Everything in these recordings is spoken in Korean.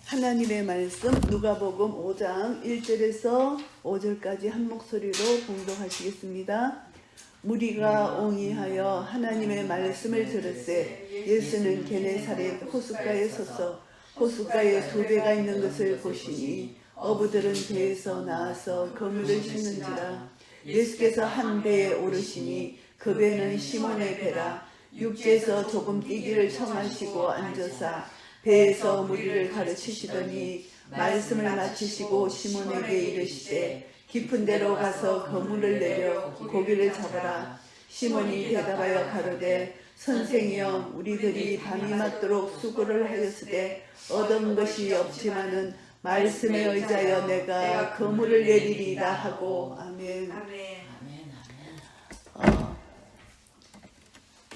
하나님의 말씀 누가복음 5장 1절에서 5절까지 한 목소리로 봉독하시겠습니다. 무리가 옹이하여 하나님의 말씀을 들을세 예수는 게네사렛 호숫가에 서서 호숫가에 두 배가 있는 것을 보시니 어부들은 배에서 나와서 그물을 싣는지라. 예수께서 한 배에 오르시니 그 배는 시몬의 배라. 육지에서 조금 뛰기를 청하시고 앉으사 배에서 무리를 가르치시더니 말씀을 마치시고 시몬에게 이르시되 깊은 데로 가서 그물을 내려 고기를 잡아라. 시몬이 대답하여 가로되 선생이여 우리들이 밤이 맞도록 수고를 하였으되 얻은 것이 없지만은 말씀에 의지하여 내가 그물을 내리리라 하고. 아멘.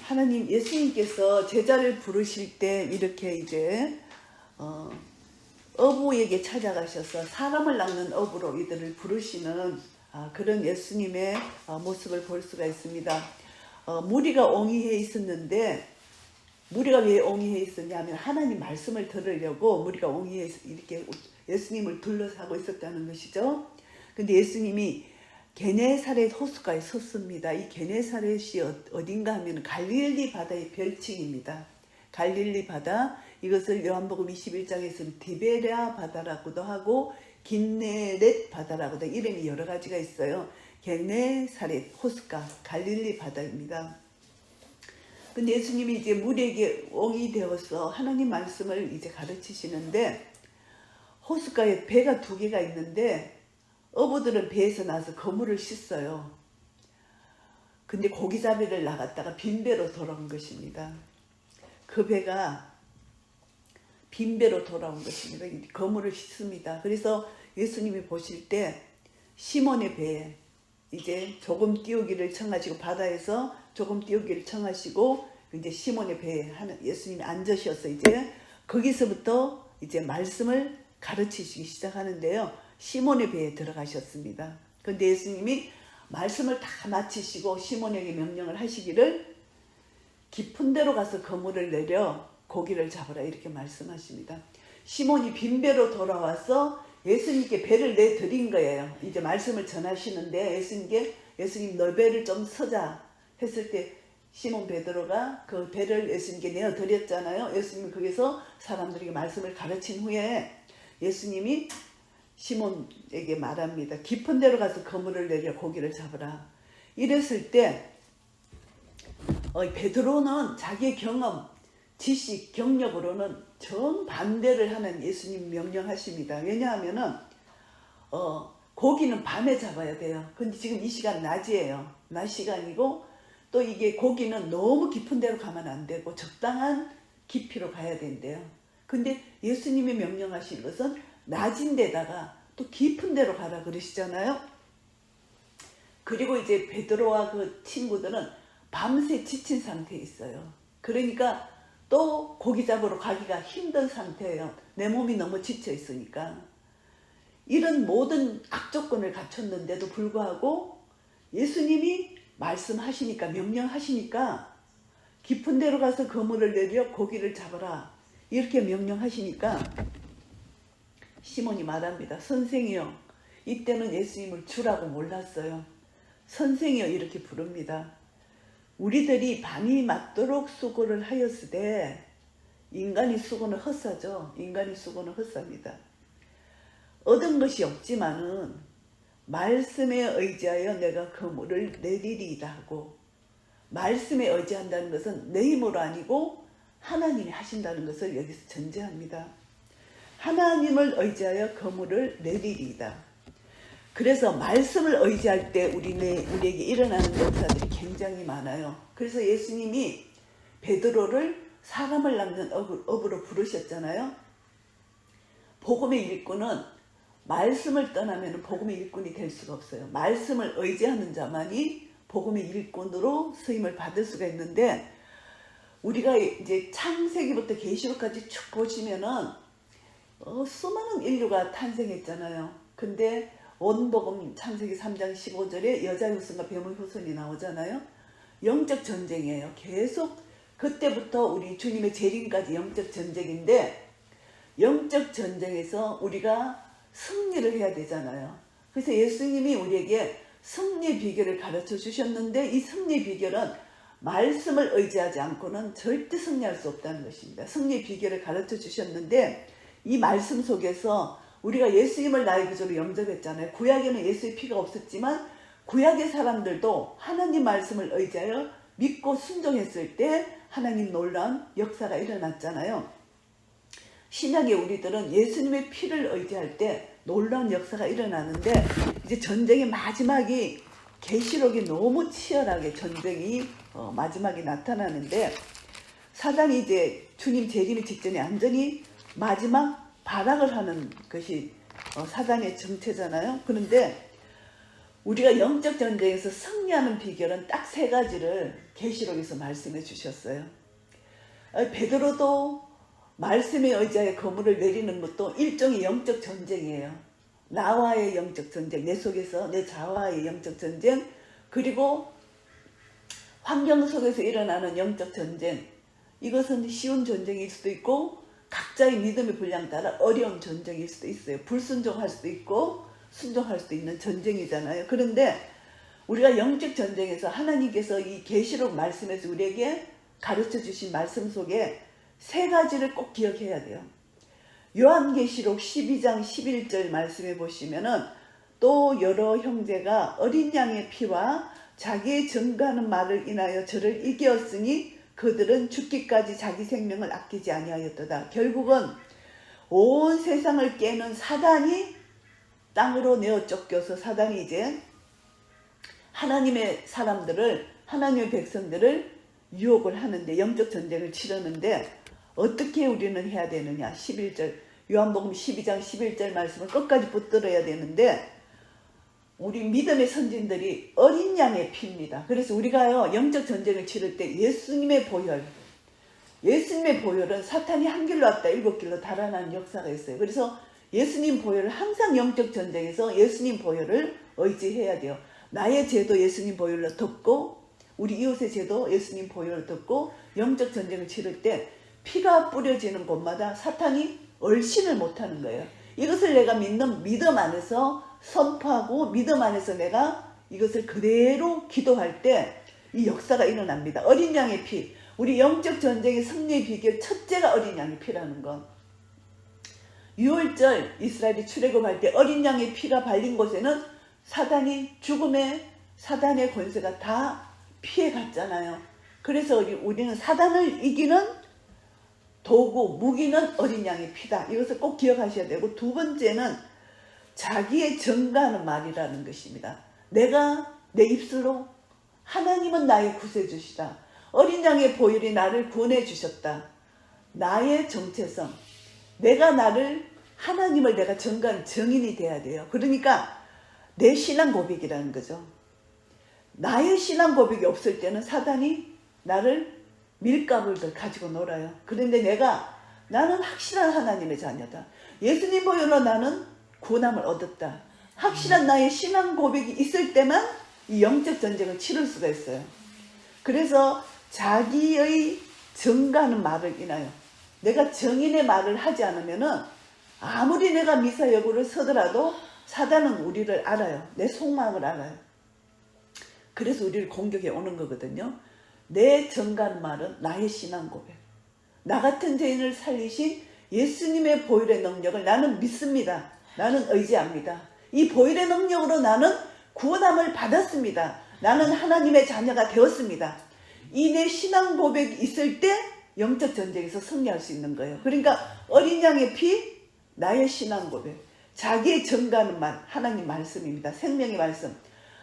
하나님 예수님께서 제자를 부르실 때 이렇게 이제 어부에게 찾아가셔서 사람을 낚는 어부로 이들을 부르시는 그런 예수님의 모습을 볼 수가 있습니다. 무리가 옹이해 있었는데 무리가 왜 옹이해 있었냐면 하나님 말씀을 들으려고 무리가 옹이해 이렇게 예수님을 둘러싸고 있었다는 것이죠. 근데 예수님이 게네사렛 호숫가에 섰습니다. 이 게네사렛이 어딘가 하면 갈릴리 바다의 별칭입니다. 갈릴리 바다, 이것을 요한복음 21장에서는 디베랴 바다라고도 하고 긴네렛 바다라고도 이름이 여러 가지가 있어요. 게네사렛 호숫가, 갈릴리 바다입니다. 근데 예수님이 이제 무리에게 옹이 되어서 하나님 말씀을 이제 가르치시는데 호숫가에 배가 두 개가 있는데 어부들은 배에서 나와서 그물을 씻어요. 근데 고기잡이를 나갔다가 빈배로 돌아온 것입니다. 그 배가 빈배로 돌아온 것입니다. 그물을 씻습니다. 그래서 예수님이 보실 때 시몬의 배에 이제 조금 띄우기를 청하시고 바다에서 조금 띄우기를 청하시고 이제 시몬의 배에 예수님이 앉으셔서 이제 거기서부터 이제 말씀을 가르치시기 시작하는데요. 시몬의 배에 들어가셨습니다. 그런데 예수님이 말씀을 다 마치시고 시몬에게 명령을 하시기를 깊은 데로 가서 그물을 내려 고기를 잡으라 이렇게 말씀하십니다. 시몬이 빈배로 돌아와서 예수님께 배를 내드린 거예요. 이제 말씀을 전하시는데 예수님 너 배를 좀 서자 했을 때 시몬 베드로가 그 배를 예수님께 내어드렸잖아요. 예수님이 거기서 사람들에게 말씀을 가르친 후에 예수님이 시몬에게 말합니다. 깊은 데로 가서 그물을 내려 고기를 잡으라. 이랬을 때 베드로는 자기의 경험, 지식, 경력으로는 정반대를 하는 예수님 명령하십니다. 왜냐하면 고기는 밤에 잡아야 돼요. 근데 지금 이 시간 낮이에요. 낮 시간이고 또 이게 고기는 너무 깊은 데로 가면 안 되고 적당한 깊이로 가야 된대요. 근데 예수님이 명령하신 것은 낮은 데다가 또 깊은 데로 가라 그러시잖아요. 그리고 이제 베드로와 그 친구들은 밤새 지친 상태에 있어요. 그러니까 또 고기 잡으러 가기가 힘든 상태예요. 내 몸이 너무 지쳐 있으니까. 이런 모든 악조건을 갖췄는데도 불구하고 예수님이 말씀하시니까 명령하시니까 깊은 데로 가서 그물을 내려 고기를 잡아라 이렇게 명령하시니까 시몬이 말합니다. 선생이여. 이때는 예수님을 주라고 몰랐어요. 선생이여 이렇게 부릅니다. 우리들이 밤이 맞도록 수고를 하였으되 인간이 수고는 헛사죠. 인간이 수고는 헛사입니다. 얻은 것이 없지만은 말씀에 의지하여 내가 그물을 내리리이다 하고 말씀에 의지한다는 것은 내 힘으로 아니고 하나님이 하신다는 것을 여기서 전제합니다. 하나님을 의지하여 그물을 내리리이다. 그래서 말씀을 의지할 때 우리에게 일어나는 역사들이 굉장히 많아요. 그래서 예수님이 베드로를 사람을 낚는 어부로 부르셨잖아요. 복음의 일꾼은 말씀을 떠나면 복음의 일꾼이 될 수가 없어요. 말씀을 의지하는 자만이 복음의 일꾼으로 쓰임을 받을 수가 있는데 우리가 이제 창세기부터 계시록까지 쭉 보시면은 수많은 인류가 탄생했잖아요. 근데 원복음 창세기 3장 15절에 여자 후손과 뱀의 후손이 나오잖아요. 영적 전쟁이에요. 계속 그때부터 우리 주님의 재림까지 영적 전쟁인데 영적 전쟁에서 우리가 승리를 해야 되잖아요. 그래서 예수님이 우리에게 승리 비결을 가르쳐 주셨는데 이 승리 비결은 말씀을 의지하지 않고는 절대 승리할 수 없다는 것입니다. 승리 비결을 가르쳐 주셨는데 이 말씀 속에서 우리가 예수님을 나의 구주로 영접했잖아요. 구약에는 예수의 피가 없었지만 구약의 사람들도 하나님 말씀을 의지하여 믿고 순종했을 때 하나님 놀라운 역사가 일어났잖아요. 신약의 우리들은 예수님의 피를 의지할 때 놀라운 역사가 일어나는데 이제 전쟁의 마지막이 계시록이 너무 치열하게 전쟁이 마지막에 나타나는데 사단이 이제 주님 재림이 직전에 완전히 마지막 발악을 하는 것이 사단의 정체잖아요. 그런데 우리가 영적 전쟁에서 승리하는 비결은 딱 세 가지를 계시록에서 말씀해 주셨어요. 베드로도 말씀에 의지하여 거물을 내리는 것도 일종의 영적 전쟁이에요. 나와의 영적 전쟁, 내 속에서 내 자아의 영적 전쟁, 그리고 환경 속에서 일어나는 영적 전쟁. 이것은 쉬운 전쟁일 수도 있고 각자의 믿음의 분량 따라 어려운 전쟁일 수도 있어요. 불순종할 수도 있고 순종할 수도 있는 전쟁이잖아요. 그런데 우리가 영적 전쟁에서 하나님께서 이 계시록 말씀에서 우리에게 가르쳐 주신 말씀 속에 세 가지를 꼭 기억해야 돼요. 요한계시록 12장 11절 말씀해 보시면은 또 여러 형제가 어린 양의 피와 자기의 증거하는 말을 인하여 저를 이기었으니 그들은 죽기까지 자기 생명을 아끼지 아니하였도다. 결국은 온 세상을 깨는 사단이 땅으로 내어 쫓겨서 사단이 이제 하나님의 사람들을, 하나님의 백성들을 유혹을 하는데, 영적 전쟁을 치르는데 어떻게 우리는 해야 되느냐. 11절 요한복음 12장 11절 말씀을 끝까지 붙들어야 되는데 우리 믿음의 선진들이 어린 양의 피입니다. 그래서 우리가요 영적 전쟁을 치를 때 예수님의 보혈은 사탄이 한 길로 왔다 일곱 길로 달아나는 역사가 있어요. 그래서 예수님 보혈을 항상 영적 전쟁에서 예수님 보혈을 의지해야 돼요. 나의 죄도 예수님 보혈로 덮고 우리 이웃의 죄도 예수님 보혈로 덮고 영적 전쟁을 치를 때 피가 뿌려지는 곳마다 사탄이 얼씬을 못하는 거예요. 이것을 내가 믿는 믿음 안에서 선포하고 믿음 안에서 내가 이것을 그대로 기도할 때 이 역사가 일어납니다. 어린 양의 피, 우리 영적 전쟁의 승리의 비결 첫째가 어린 양의 피라는 것. 6월절 이스라엘이 출애굽할 때 어린 양의 피가 발린 곳에는 사단이 죽음의 사단의 권세가 다 피해 갔잖아요. 그래서 우리는 사단을 이기는 도구, 무기는 어린 양의 피다. 이것을 꼭 기억하셔야 되고, 두 번째는 자기의 증거하는 말이라는 것입니다. 내가 내 입술로 하나님은 나의 구세주시다. 어린 양의 보혈이 나를 구원해 주셨다. 나의 정체성, 내가 나를 하나님을 내가 증거한 증인이 돼야 돼요. 그러니까 내 신앙 고백이라는 거죠. 나의 신앙 고백이 없을 때는 사단이 나를 밀가루를 가지고 놀아요. 그런데 나는 확실한 하나님의 자녀다. 예수님 보혈로 나는 구원함을 얻었다. 확실한 나의 신앙 고백이 있을 때만 이 영적 전쟁을 치를 수가 있어요. 그래서 자기의 증거하는 말을 인하여 내가 정인의 말을 하지 않으면은 아무리 내가 미사여구를 서더라도 사단은 우리를 알아요. 내 속마음을 알아요. 그래서 우리를 공격해 오는 거거든요. 내 정간 말은 나의 신앙 고백. 나 같은 죄인을 살리신 예수님의 보혈의 능력을 나는 믿습니다. 나는 의지합니다. 이 보혈의 능력으로 나는 구원함을 받았습니다. 나는 하나님의 자녀가 되었습니다. 이 내 신앙 고백이 있을 때 영적 전쟁에서 승리할 수 있는 거예요. 그러니까 어린 양의 피, 나의 신앙 고백, 자기의 증거하는 말, 하나님 말씀입니다. 생명의 말씀.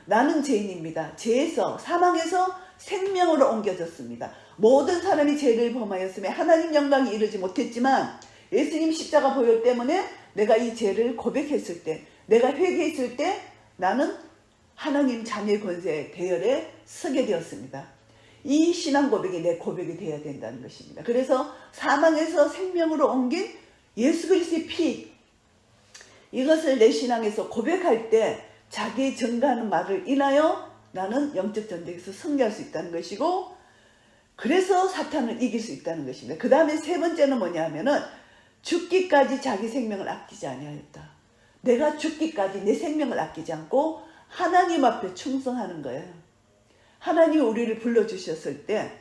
나는 죄인입니다. 죄에서, 사망에서 생명으로 옮겨졌습니다. 모든 사람이 죄를 범하였으며 하나님 영광이 이르지 못했지만 예수님 십자가 보혈 때문에 내가 이 죄를 고백했을 때, 내가 회개했을 때 나는 하나님 자녀의 권세 대열에 서게 되었습니다. 이 신앙 고백이 내 고백이 되어야 된다는 것입니다. 그래서 사망에서 생명으로 옮긴 예수 그리스도의 피, 이것을 내 신앙에서 고백할 때 자기의 증거하는 말을 인하여 나는 영적 전쟁에서 승리할 수 있다는 것이고, 그래서 사탄을 이길 수 있다는 것입니다. 그 다음에 세 번째는 뭐냐 하면은 죽기까지 자기 생명을 아끼지 아니하였다. 내가 죽기까지 내 생명을 아끼지 않고 하나님 앞에 충성하는 거예요. 하나님이 우리를 불러주셨을 때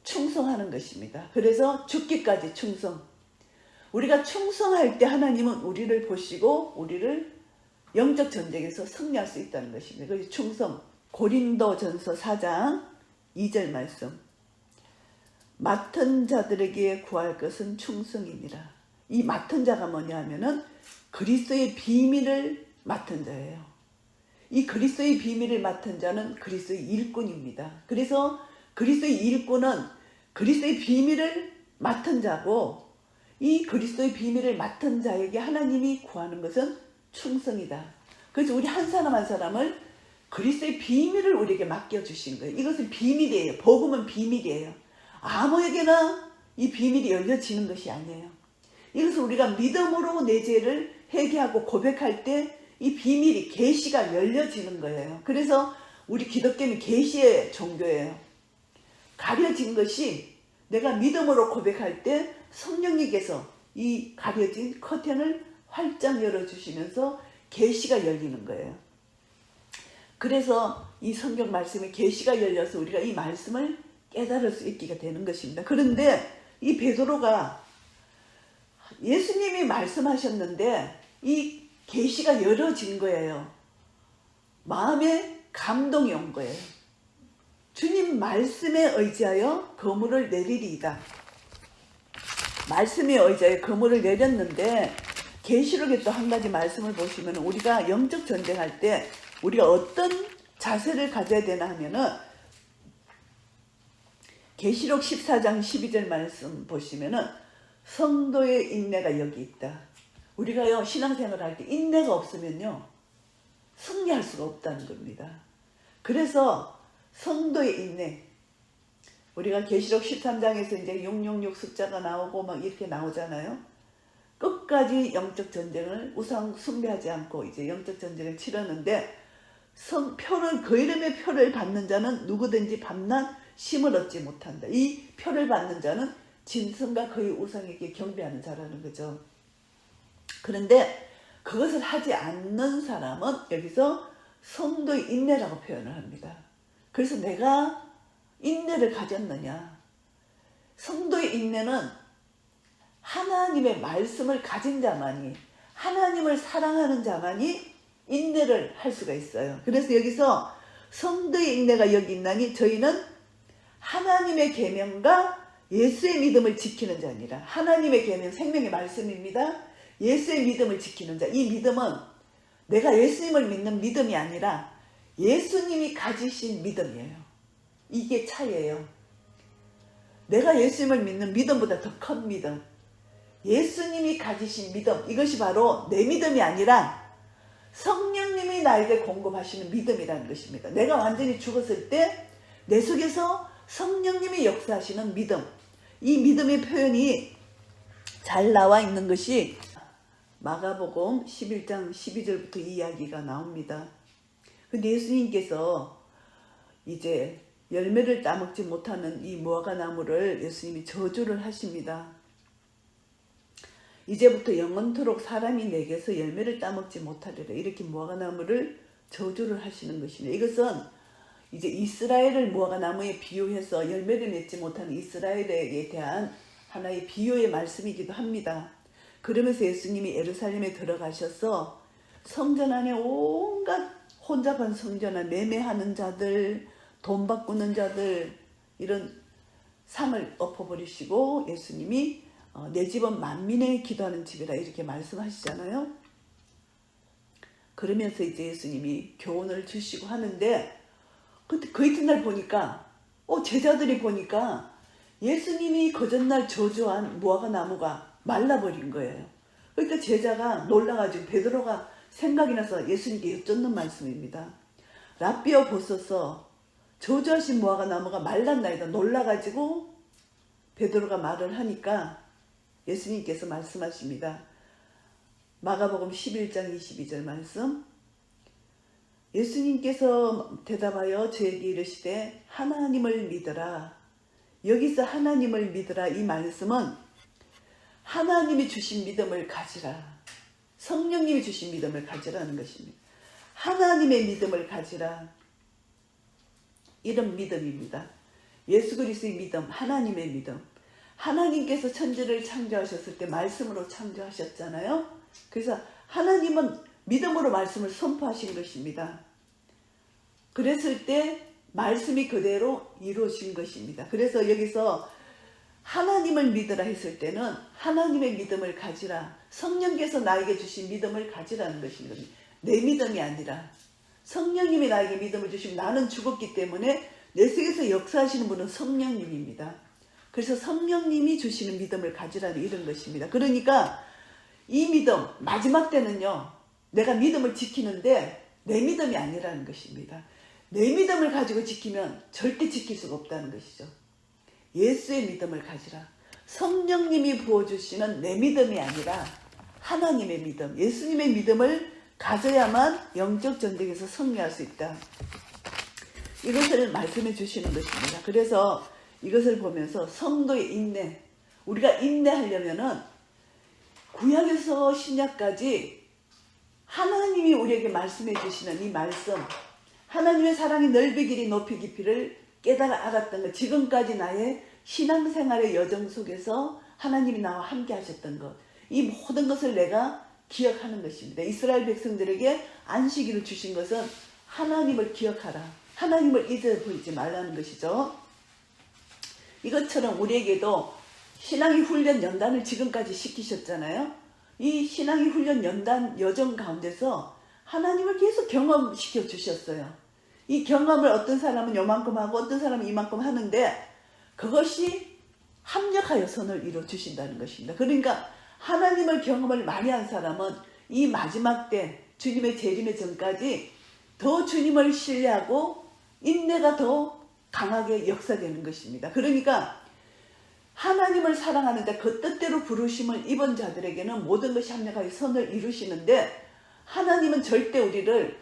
충성하는 것입니다. 그래서 죽기까지 충성. 우리가 충성할 때 하나님은 우리를 보시고 우리를 영적 전쟁에서 승리할 수 있다는 것입니다. 그래서 충성. 고린도전서 4장 2절 말씀. 맡은 자들에게 구할 것은 충성이니라. 이 맡은 자가 뭐냐 하면은 그리스도의 비밀을 맡은 자예요. 이 그리스도의 비밀을 맡은 자는 그리스도의 일꾼입니다. 그래서 그리스도의 일꾼은 그리스도의 비밀을 맡은 자고, 이 그리스도의 비밀을 맡은 자에게 하나님이 구하는 것은 충성이다. 그래서 우리 한 사람 한 사람을 그리스도의 비밀을 우리에게 맡겨주신 거예요. 이것은 비밀이에요. 복음은 비밀이에요. 아무에게나 이 비밀이 열려지는 것이 아니에요. 이것을 우리가 믿음으로 내 죄를 회개하고 고백할 때 이 비밀이 계시가 열려지는 거예요. 그래서 우리 기독교는 계시의 종교예요. 가려진 것이 내가 믿음으로 고백할 때 성령님께서 이 가려진 커튼을 활짝 열어주시면서 계시가 열리는 거예요. 그래서 이 성경 말씀에 계시가 열려서 우리가 이 말씀을 깨달을 수 있게 되는 것입니다. 그런데 이 베드로가 예수님이 말씀하셨는데 이 계시가 열어진 거예요. 마음에 감동이 온 거예요. 주님 말씀에 의지하여 그물을 내리리이다. 말씀에 의지하여 그물을 내렸는데, 계시록에 또 한 가지 말씀을 보시면 우리가 영적 전쟁할 때 우리가 어떤 자세를 가져야 되나 하면은 계시록 14장 12절 말씀 보시면은 성도의 인내가 여기 있다. 우리가요 신앙생활을 할 때 인내가 없으면요 승리할 수가 없다는 겁니다. 그래서 성도의 인내, 우리가 계시록 13장에서 이제 666 숫자가 나오고 막 이렇게 나오잖아요. 끝까지 영적 전쟁을 우상 숭배하지 않고 이제 영적 전쟁을 치르는데, 표를 그 이름의 표를 받는 자는 누구든지 밤낮 쉼을 얻지 못한다. 이 표를 받는 자는 짐승과 그의 우상에게 경배하는 자라는 거죠. 그런데 그것을 하지 않는 사람은 여기서 성도의 인내라고 표현을 합니다. 그래서 내가 인내를 가졌느냐. 성도의 인내는 하나님의 말씀을 가진 자만이, 하나님을 사랑하는 자만이 인내를 할 수가 있어요. 그래서 여기서 성도의 인내가 여기 있나니 저희는 하나님의 계명과 예수의 믿음을 지키는 자니라. 하나님의 계명, 생명의 말씀입니다. 예수의 믿음을 지키는 자. 이 믿음은 내가 예수님을 믿는 믿음이 아니라 예수님이 가지신 믿음이에요. 이게 차이예요. 내가 예수님을 믿는 믿음보다 더 큰 믿음, 예수님이 가지신 믿음, 이것이 바로 내 믿음이 아니라 성령님이 나에게 공급하시는 믿음이라는 것입니다. 내가 완전히 죽었을 때 내 속에서 성령님이 역사하시는 믿음, 이 믿음의 표현이 잘 나와 있는 것이 마가복음 11장 12절부터 이야기가 나옵니다. 근데 예수님께서 이제 열매를 따먹지 못하는 이 무화과 나무를 예수님이 저주를 하십니다. 이제부터 영원토록 사람이 내게서 열매를 따먹지 못하리라. 이렇게 무화과 나무를 저주를 하시는 것입니다. 이것은 이제 이스라엘을 무화과 나무에 비유해서 열매를 맺지 못하는 이스라엘에 대한 하나의 비유의 말씀이기도 합니다. 그러면서 예수님이 예루살렘에 들어가셔서 성전 안에 온갖 혼잡한 성전 안에 매매하는 자들, 돈 바꾸는 자들, 이런 상을 엎어버리시고 예수님이 내 집은 만민의 기도하는 집이라 이렇게 말씀하시잖아요. 그러면서 이제 예수님이 교훈을 주시고 하는데, 그 이튿날 보니까 제자들이 보니까 예수님이 그 전날 저주한 무화과 나무가 말라버린 거예요. 그러니까 제자가 놀라가지고 베드로가 생각이 나서 예수님께 여쭙는 말씀입니다. 라비어 보소서, 저주하신 무화과 나무가 말랐나이다. 놀라가지고 베드로가 말을 하니까 예수님께서 말씀하십니다. 마가복음 11장 22절 말씀. 예수님께서 대답하여 저에게 이르시되 하나님을 믿으라. 여기서 하나님을 믿으라 이 말씀은 하나님이 주신 믿음을 가지라. 성령님이 주신 믿음을 가지라는 것입니다. 하나님의 믿음을 가지라. 이런 믿음입니다. 예수 그리스도의 믿음, 하나님의 믿음. 하나님께서 천지를 창조하셨을 때 말씀으로 창조하셨잖아요. 그래서 하나님은 믿음으로 말씀을 선포하신 것입니다. 그랬을 때 말씀이 그대로 이루어진 것입니다. 그래서 여기서 하나님을 믿으라 했을 때는 하나님의 믿음을 가지라. 성령께서 나에게 주신 믿음을 가지라는 것입니다. 내 믿음이 아니라 성령님이 나에게 믿음을 주시면 나는 죽었기 때문에 내 속에서 역사하시는 분은 성령님입니다. 그래서 성령님이 주시는 믿음을 가지라는 이런 것입니다. 그러니까 이 믿음 마지막 때는요. 내가 믿음을 지키는데 내 믿음이 아니라는 것입니다. 내 믿음을 가지고 지키면 절대 지킬 수가 없다는 것이죠. 예수의 믿음을 가지라. 성령님이 부어주시는 내 믿음이 아니라 하나님의 믿음, 예수님의 믿음을 가져야만 영적 전쟁에서 승리할 수 있다. 이것을 말씀해 주시는 것입니다. 그래서 이것을 보면서 성도의 인내, 우리가 인내하려면은 구약에서 신약까지 하나님이 우리에게 말씀해 주시는 이 말씀, 하나님의 사랑이 넓이 길이 높이 깊이를 깨달아 알았던 것, 지금까지 나의 신앙생활의 여정 속에서 하나님이 나와 함께 하셨던 것, 이 모든 것을 내가 기억하는 것입니다. 이스라엘 백성들에게 안식일을 주신 것은 하나님을 기억하라, 하나님을 잊어버리지 말라는 것이죠. 이것처럼 우리에게도 신앙의 훈련 연단을 지금까지 시키셨잖아요. 이 신앙의 훈련 연단 여정 가운데서 하나님을 계속 경험시켜 주셨어요. 이 경험을 어떤 사람은 요만큼 하고 어떤 사람은 이만큼 하는데 그것이 합력하여 선을 이루어 주신다는 것입니다. 그러니까 하나님을 경험을 많이 한 사람은 이 마지막 때 주님의 재림의 전까지 더 주님을 신뢰하고 인내가 더 강하게 역사되는 것입니다. 그러니까 하나님을 사랑하는데 그 뜻대로 부르심을 입은 자들에게는 모든 것이 합력하여 선을 이루시는데 하나님은 절대 우리를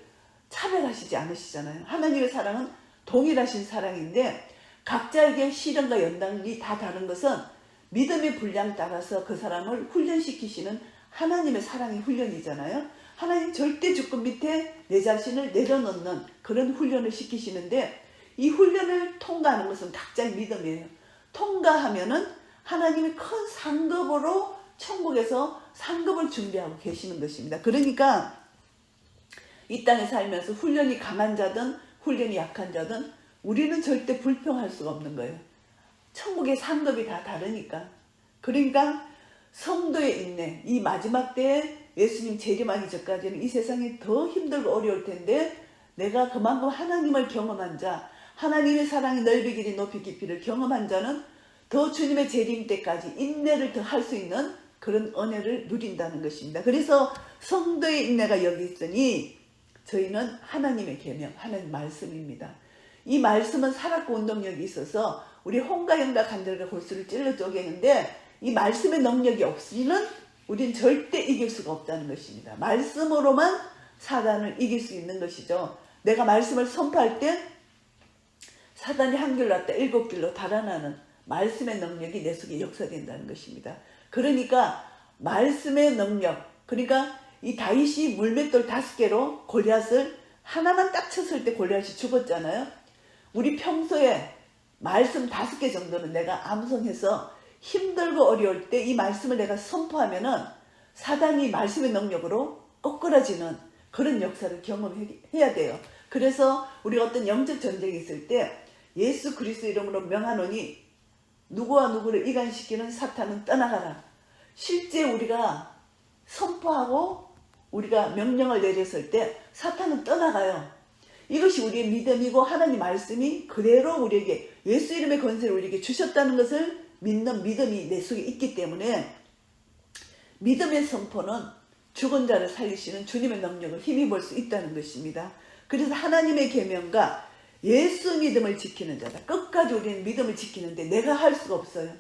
차별하시지 않으시잖아요. 하나님의 사랑은 동일하신 사랑인데 각자에게 시련과 연단이 다 다른 것은 믿음의 분량 따라서 그 사람을 훈련시키시는 하나님의 사랑의 훈련이잖아요. 하나님 절대 주권 밑에 내 자신을 내려놓는 그런 훈련을 시키시는데 이 훈련을 통과하는 것은 각자의 믿음이에요. 통과하면은 하나님이 큰 상급으로 천국에서 상급을 준비하고 계시는 것입니다. 그러니까 이 땅에 살면서 훈련이 강한 자든 훈련이 약한 자든 우리는 절대 불평할 수가 없는 거예요. 천국의 상급이 다 다르니까. 그러니까 성도의 인내, 이 마지막 때에 예수님 재림하기 전까지는 이 세상이 더 힘들고 어려울 텐데 내가 그만큼 하나님을 경험한 자, 하나님의 사랑이 넓이 길이 높이 깊이를 경험한 자는 더 주님의 재림 때까지 인내를 더 할 수 있는 그런 은혜를 누린다는 것입니다. 그래서 성도의 인내가 여기 있으니 저희는 하나님의 계명, 하나님 말씀입니다. 이 말씀은 살았고 운동력이 있어서 우리 홍가영과 간절과 골수를 찔러 쪼개는데 이 말씀의 능력이 없이는 우린 절대 이길 수가 없다는 것입니다. 말씀으로만 사단을 이길 수 있는 것이죠. 내가 말씀을 선포할 때 사단이 한 길로 왔다 일곱 길로 달아나는 말씀의 능력이 내 속에 역사된다는 것입니다. 그러니까 말씀의 능력, 그러니까 이 다윗이 물맷돌 5개로 골리앗을 하나만 딱 쳤을 때 골리앗이 죽었잖아요. 우리 평소에 말씀 5개 정도는 내가 암송해서 힘들고 어려울 때 이 말씀을 내가 선포하면은 사단이 말씀의 능력으로 꺾어지는 그런 역사를 경험해야 돼요. 그래서 우리가 어떤 영적 전쟁이 있을 때 예수 그리스도 이름으로 명하노니 누구와 누구를 이간시키는 사탄은 떠나가라. 실제 우리가 선포하고 우리가 명령을 내렸을 때 사탄은 떠나가요. 이것이 우리의 믿음이고 하나님 말씀이 그대로 우리에게 예수 이름의 권세를 우리에게 주셨다는 것을 믿는 믿음이 내 속에 있기 때문에 믿음의 선포는 죽은 자를 살리시는 주님의 능력을 힘입을 수 있다는 것입니다. 그래서 하나님의 계명과 예수 믿음을 지키는 자다. 끝까지 우리는 믿음을 지키는데 내가 할 수가 없어요.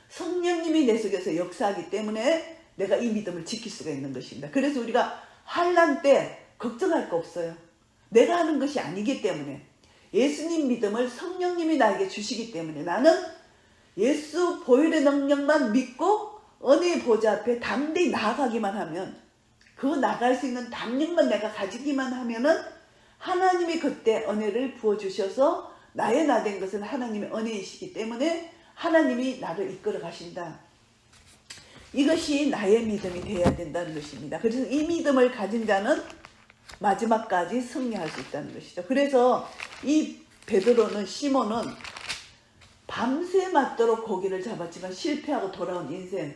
성령님이 내 속에서 역사하기 때문에 내가 이 믿음을 지킬 수가 있는 것입니다. 그래서 우리가 환난 때 걱정할 거 없어요. 내가 하는 것이 아니기 때문에 예수님 믿음을 성령님이 나에게 주시기 때문에 나는 예수 보혈의 능력만 믿고 은혜의 보좌 앞에 담대히 나아가기만 하면, 그 나갈 수 있는 담력만 내가 가지기만 하면은 하나님이 그때 은혜를 부어주셔서 나의 나 된 것은 하나님의 은혜이시기 때문에 하나님이 나를 이끌어 가신다. 이것이 나의 믿음이 되어야 된다는 것입니다. 그래서 이 믿음을 가진 자는 마지막까지 승리할 수 있다는 것이죠. 그래서 이 베드로는, 시몬은 밤새 맞도록 고기를 잡았지만 실패하고 돌아온 인생,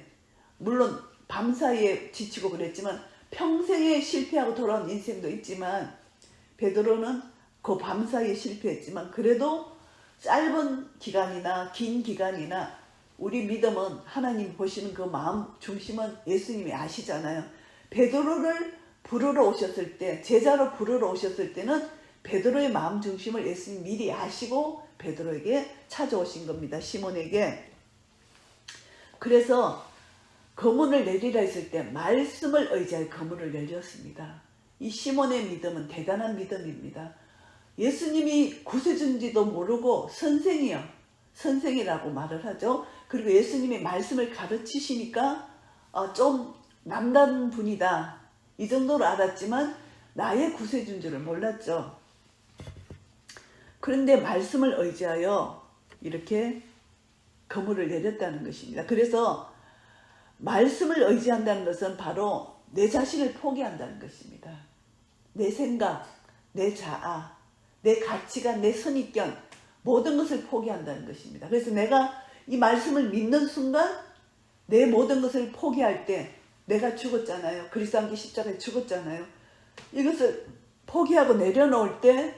물론 밤사이에 지치고 그랬지만 평생에 실패하고 돌아온 인생도 있지만, 베드로는 그 밤사이에 실패했지만 그래도 짧은 기간이나 긴 기간이나 우리 믿음은 하나님 보시는 그 마음 중심은 예수님이 아시잖아요. 베드로를 부르러 오셨을 때, 제자로 부르러 오셨을 때는 베드로의 마음 중심을 예수님 미리 아시고 베드로에게 찾아오신 겁니다. 시몬에게. 그래서 거문을 내리라 했을 때 말씀을 의지하여 거문을 내렸습니다. 이 시몬의 믿음은 대단한 믿음입니다. 예수님이 구세주인지도 모르고 선생이라고 말을 하죠. 그리고 예수님이 말씀을 가르치시니까 좀 남다른 분이다, 이 정도로 알았지만 나의 구세주인 줄을 몰랐죠. 그런데 말씀을 의지하여 이렇게 거물을 내렸다는 것입니다. 그래서 말씀을 의지한다는 것은 바로 내 자신을 포기한다는 것입니다. 내 생각, 내 자아, 내 가치관, 내 선입견, 모든 것을 포기한다는 것입니다. 그래서 내가 이 말씀을 믿는 순간 내 모든 것을 포기할 때, 내가 죽었잖아요. 그리스도 함께 십자가에 죽었잖아요. 이것을 포기하고 내려놓을 때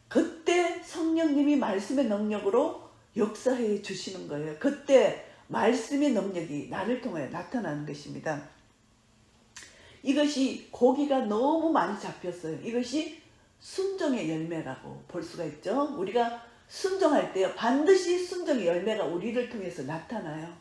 그때 성령님이 말씀의 능력으로 역사해 주시는 거예요. 그때 말씀의 능력이 나를 통해 나타나는 것입니다. 이것이 고기가 너무 많이 잡혔어요. 이것이 순종의 열매라고 볼 수가 있죠. 우리가 순종할 때 반드시 순종의 열매가 우리를 통해서 나타나요.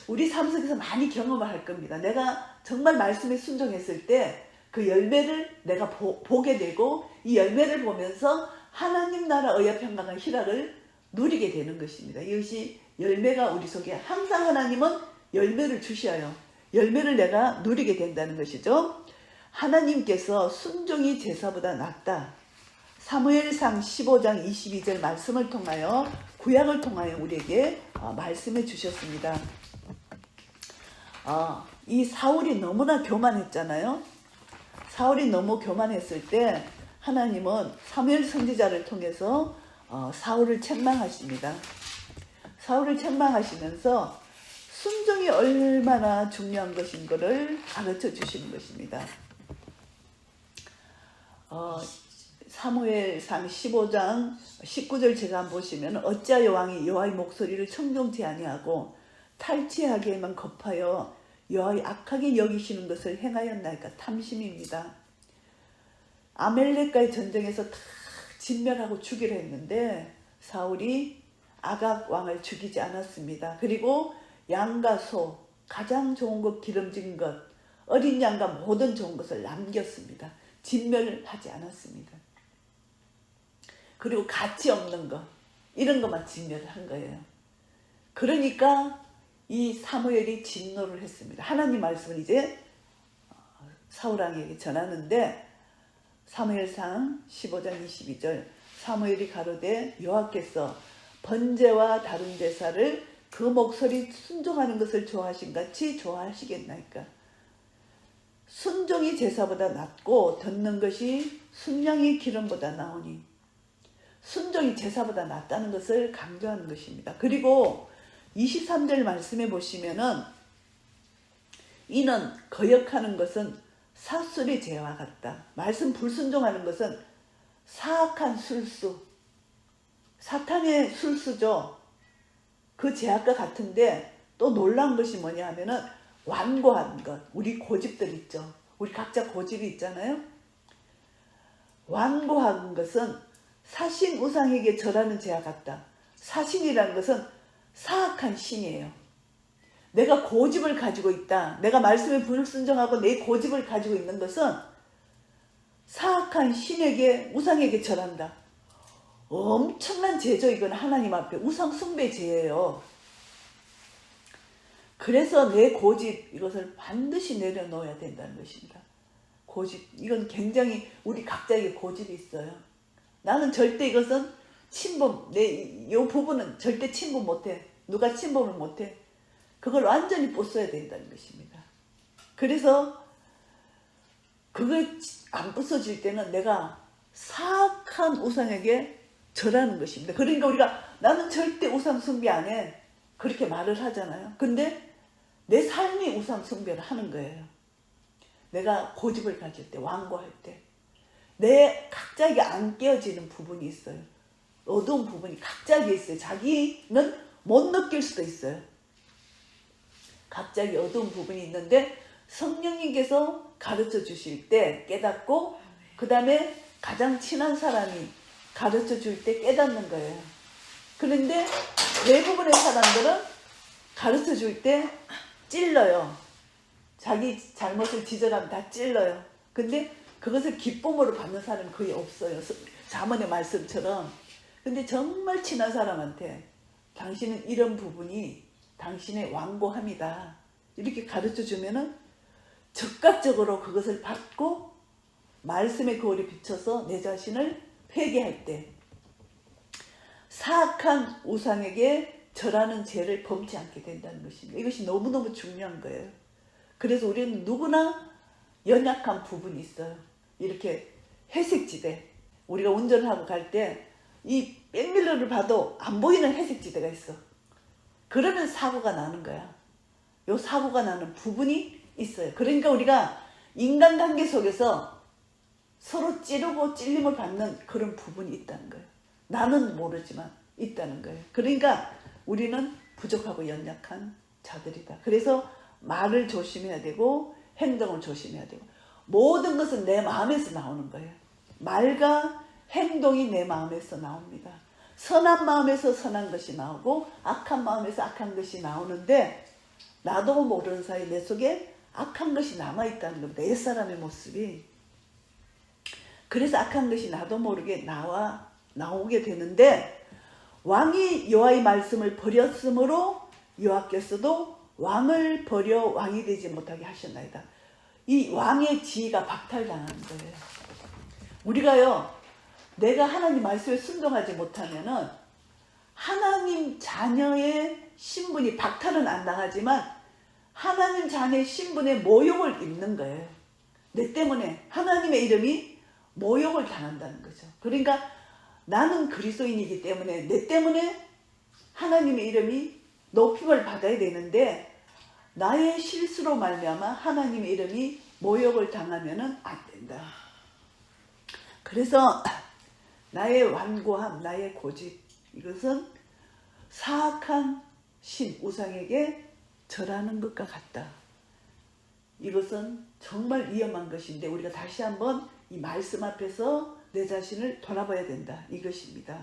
우리 삶 속에서 많이 경험을 할 겁니다. 내가 정말 말씀에 순종했을 때 그 열매를 내가 보게 되고, 이 열매를 보면서 하나님 나라 의와 평강과 희락을 누리게 되는 것입니다. 이것이 열매가 우리 속에, 항상 하나님은 열매를 주셔요. 열매를 내가 누리게 된다는 것이죠. 하나님께서 순종이 제사보다 낫다. 사무엘상 15장 22절 말씀을 통하여, 구약을 통하여 우리에게 말씀해 주셨습니다. 이 사울이 너무나 교만했잖아요. 사울이 너무 교만했을 때 하나님은 사무엘 선지자를 통해서 사울을 책망하십니다. 사울을 책망하시면서 순종이 얼마나 중요한 것인 것을 가르쳐 주시는 것입니다. 사무엘상 15장 19절 제가 한번 보시면, 어찌하여 왕이 여호와의 목소리를 청종치 아니하고 탈취하기에만 급하여 여호와의 악하게 여기시는 것을 행하였나이까. 탐심입니다. 아멜렉과의 전쟁에서 다 진멸하고 죽이려 했는데 사울이 아각 왕을 죽이지 않았습니다. 그리고 양과 소, 가장 좋은 것, 기름진 것, 어린 양과 모든 좋은 것을 남겼습니다. 진멸하지 않았습니다. 그리고 가치 없는 것, 이런 것만 진멸을 한 거예요. 그러니까 이 사무엘이 진노를 했습니다. 하나님 말씀을 이제 사울왕에게 전하는데, 사무엘상 15장 22절, 사무엘이 가로되 여호와께서 번제와 다른 제사를 그 목소리 순종하는 것을 좋아하신 같이 좋아하시겠나이까. 순종이 제사보다 낫고 듣는 것이 순양의 기름보다 나으니, 순종이 제사보다 낫다는 것을 강조하는 것입니다. 그리고 23절 말씀해 보시면은, 이는 거역하는 것은 사술의 죄와 같다. 말씀 불순종하는 것은 사악한 술수, 사탄의 술수죠. 그 죄악과 같은데, 또 놀라운 것이 뭐냐 하면은 완고한 것. 우리 고집들 있죠. 우리 각자 고집이 있잖아요. 완고한 것은 사신 우상에게 절하는 죄와 같다. 사신이라는 것은 사악한 신이에요. 내가 고집을 가지고 있다. 내가 말씀에 불순종하고 내 고집을 가지고 있는 것은 사악한 신에게, 우상에게 절한다. 엄청난 죄죠. 이건 하나님 앞에 우상 숭배 죄예요. 그래서 내 고집 이것을 반드시 내려놓아야 된다는 것입니다. 고집 이건 굉장히 우리 각자에게 고집이 있어요. 나는 절대 이것은 침범 요 부분은 절대 침범 못해. 누가 침범을 못해. 그걸 완전히 부숴야 된다는 것입니다. 그래서 그걸 안 부숴질 때는 내가 사악한 우상에게 절하는 것입니다. 그러니까 우리가 나는 절대 우상 숭배 안 해. 그렇게 말을 하잖아요. 근데 내 삶이 우상 숭배를 하는 거예요. 내가 고집을 가질 때, 완고할 때, 내 각자에게 안 깨어지는 부분이 있어요. 어두운 부분이 각자에게 있어요. 자기는 못 느낄 수도 있어요. 각자에게 어두운 부분이 있는데 성령님께서 가르쳐 주실 때 깨닫고 그 다음에 가장 친한 사람이 가르쳐 줄 때 깨닫는 거예요. 그런데 대부분의 사람들은 가르쳐 줄 때 찔러요. 자기 잘못을 지적하면 다 찔러요. 근데 그것을 기쁨으로 받는 사람은 거의 없어요. 잠언의 말씀처럼. 근데 정말 친한 사람한테 당신은 이런 부분이 당신의 완고함이다. 이렇게 가르쳐 주면은 즉각적으로 그것을 받고 말씀의 거울에 비춰서 내 자신을 회개할 때 사악한 우상에게 절하는 죄를 범치 않게 된다는 것입니다. 이것이 너무너무 중요한 거예요. 그래서 우리는 누구나 연약한 부분이 있어요. 이렇게 회색지대, 우리가 운전을 하고 갈 때 이 백밀러를 봐도 안 보이는 회색지대가 있어. 그러면 사고가 나는 거야. 요 사고가 나는 부분이 있어요. 그러니까 우리가 인간관계 속에서 서로 찌르고 찔림을 받는 그런 부분이 있다는 거예요. 나는 모르지만 있다는 거예요. 그러니까 우리는 부족하고 연약한 자들이다. 그래서 말을 조심해야 되고 행동을 조심해야 되고 모든 것은 내 마음에서 나오는 거예요. 말과 행동이 내 마음에서 나옵니다. 선한 마음에서 선한 것이 나오고 악한 마음에서 악한 것이 나오는데 나도 모르는 사이 내 속에 악한 것이 남아있다는 겁니다. 옛사람의 모습이. 그래서 악한 것이 나도 모르게 나오게 되는데 왕이 여호와의 말씀을 버렸으므로 여호와께서도 왕을 버려 왕이 되지 못하게 하셨나이다. 이 왕의 지위가 박탈당하는 거예요. 우리가요, 내가 하나님 말씀에 순종하지 못하면은 하나님 자녀의 신분이 박탈은 안 당하지만 하나님 자녀의 신분의 모욕을 입는 거예요. 내 때문에 하나님의 이름이 모욕을 당한다는 거죠. 그러니까 나는 그리스도인이기 때문에 내 때문에 하나님의 이름이 높임을 받아야 되는데 나의 실수로 말미암아 하나님의 이름이 모욕을 당하면은 안 된다. 그래서 나의 완고함, 나의 고집 이것은 사악한 신, 우상에게 절하는 것과 같다. 이것은 정말 위험한 것인데 우리가 다시 한번 이 말씀 앞에서 내 자신을 돌아봐야 된다. 이것입니다.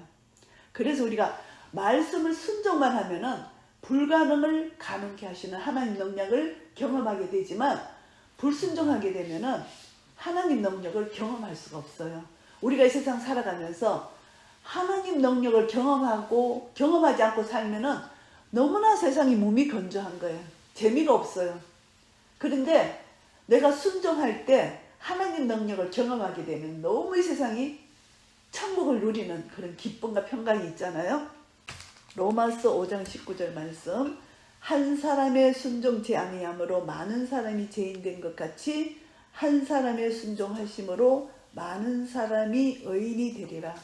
그래서 우리가 말씀을 순종만 하면은 불가능을 가능케 하시는 하나님 능력을 경험하게 되지만 불순종하게 되면은 하나님 능력을 경험할 수가 없어요. 우리가 이 세상 살아가면서 하나님 능력을 경험하지 않고 살면은 너무나 세상이 무미건조한 거예요. 재미가 없어요. 그런데 내가 순종할 때 하나님 능력을 경험하게 되면 너무 이 세상이 천국을 누리는 그런 기쁨과 평강이 있잖아요. 로마서 5장 19절 말씀, 한 사람의 순종치 아니함으로 많은 사람이 죄인된 것 같이 한 사람의 순종하심으로 많은 사람이 의인이 되리라.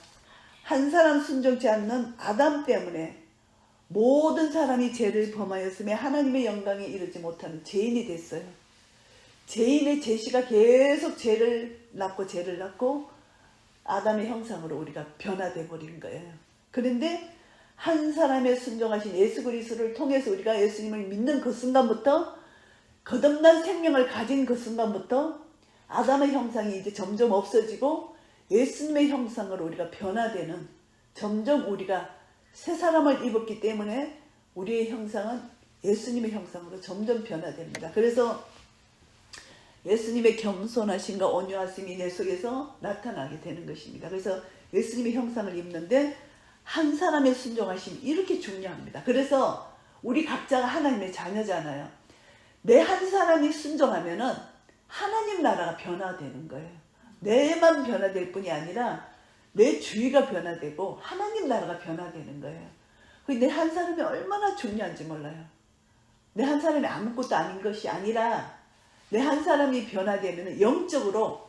한 사람 순종치 않는 아담 때문에 모든 사람이 죄를 범하였음에 하나님의 영광에 이르지 못하는 죄인이 됐어요. 죄인의 제시가 계속 죄를 낳고 아담의 형상으로 우리가 변화돼 버린 거예요. 그런데 한 사람의 순종하신 예수 그리스도를 통해서 우리가 예수님을 믿는 그 순간부터, 거듭난 생명을 가진 그 순간부터 아담의 형상이 이제 점점 없어지고 예수님의 형상으로 우리가 변화되는, 점점 우리가 새 사람을 입었기 때문에 우리의 형상은 예수님의 형상으로 점점 변화됩니다. 그래서 예수님의 겸손하심과 온유하심이 내 속에서 나타나게 되는 것입니다. 그래서 예수님의 형상을 입는데 한 사람의 순종하심이 이렇게 중요합니다. 그래서 우리 각자가 하나님의 자녀잖아요. 내 한 사람이 순종하면은 하나님 나라가 변화되는 거예요. 내만 변화될 뿐이 아니라 내 주위가 변화되고 하나님 나라가 변화되는 거예요. 내 한 사람이 얼마나 중요한지 몰라요. 내 한 사람이 아무것도 아닌 것이 아니라 내 한 사람이 변화되면 영적으로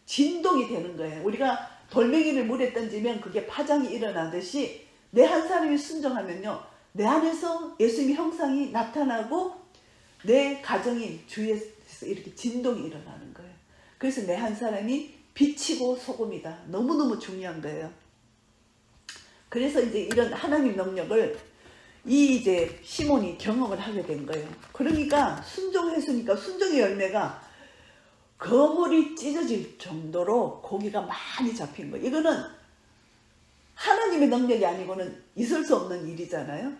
진동이 되는 거예요. 우리가 돌멩이를 물에 던지면 그게 파장이 일어나듯이 내 한 사람이 순종하면요, 내 안에서 예수님의 형상이 나타나고 내 가정이 주위에서 이렇게 진동이 일어나는 거예요. 그래서 내 한 사람이 빛이고 소금이다. 너무너무 중요한 거예요. 그래서 이제 이런 하나님 능력을 이제 시몬이 경험을 하게 된 거예요. 그러니까 순종했으니까 순종의 열매가 거물이 찢어질 정도로 고기가 많이 잡힌 거예요. 이거는 하나님의 능력이 아니고는 있을 수 없는 일이잖아요.